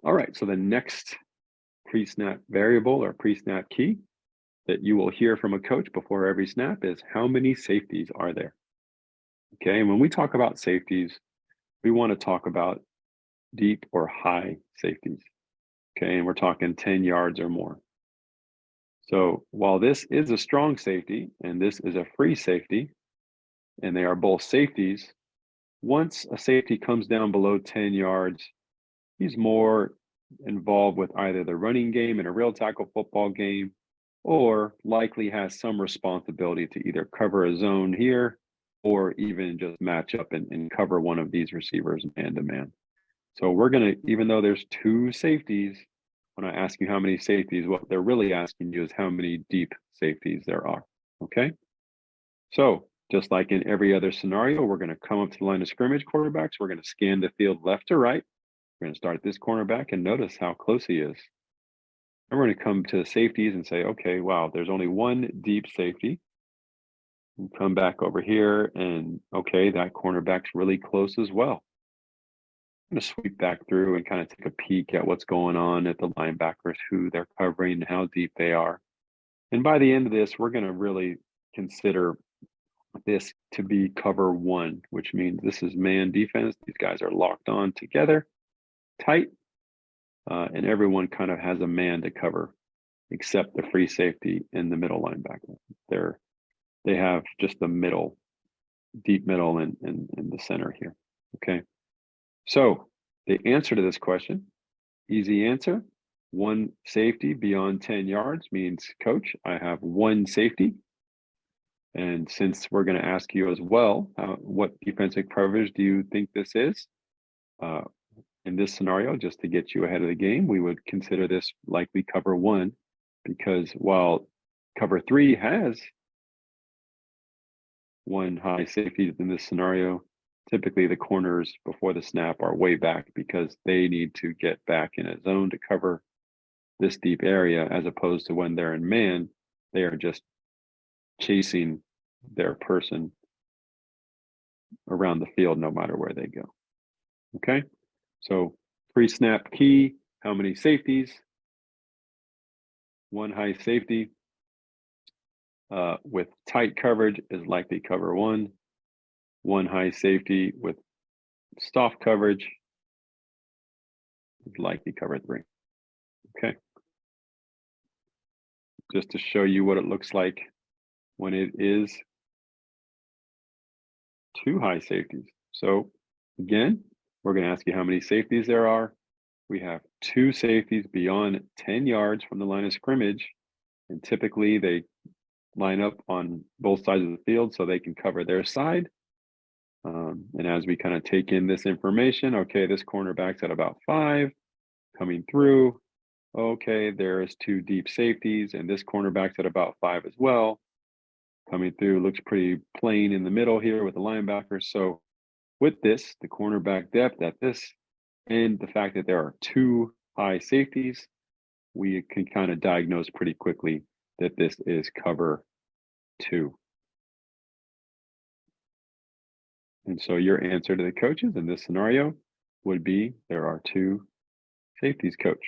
All right, so the next pre-snap variable or pre-snap key that you will hear from a coach before every snap is how many safeties are there? Okay, and when we talk about safeties, we want to talk about deep or high safeties. Okay, and we're talking 10 yards or more. So while this is a strong safety and this is a free safety, and they are both safeties, once a safety comes down below 10 yards, he's more involved with either the running game in a real tackle football game or likely has some responsibility to either cover a zone here or even just match up and cover one of these receivers man to man. So we're going to, even though there's two safeties, when I ask you how many safeties, what they're really asking you is how many deep safeties there are. Okay. So just like in every other scenario, we're going to come up to the line of scrimmage quarterbacks. We're going to scan the field left to right. We're going to start this cornerback and notice how close he is. And we're going to come to the safeties and say, okay, wow, there's only one deep safety. And come back over here and okay, that cornerback's really close as well. I'm going to sweep back through and kind of take a peek at what's going on at the linebackers, who they're covering, how deep they are. And by the end of this, we're going to really consider this to be cover one, which means this is man defense. These guys are locked on together, tight, and everyone kind of has a man to cover, except the free safety and the middle linebacker. They have just the middle, deep middle, and the center here. Okay, so the answer to this question, easy answer. One safety beyond 10 yards means, coach, I have one safety. And since we're going to ask you as well, what defensive coverage do you think this is? In this scenario, just to get you ahead of the game, we would consider this likely cover one, because while cover three has one high safety in this scenario, typically the corners before the snap are way back because they need to get back in a zone to cover this deep area, as opposed to when they're in man, they are just chasing their person around the field no matter where they go. Okay, so pre-snap key, how many safeties? One high safety with tight coverage is likely cover one. One high safety with soft coverage is likely cover three. Okay, just to show you what it looks like when it is two high safeties. So again, we're going to ask you how many safeties there are. We have two safeties beyond 10 yards from the line of scrimmage, and typically they line up on both sides of the field so they can cover their side. And as we kind of take in this information, okay, this cornerback's at about 5 coming through. Okay, there's two deep safeties, and this cornerback's at about 5 as well. Coming through, looks pretty plain in the middle here with the linebackers. So with this, the cornerback depth at this, and the fact that there are two high safeties, we can kind of diagnose pretty quickly that this is cover two. And so your answer to the coaches in this scenario would be there are two safeties, coach.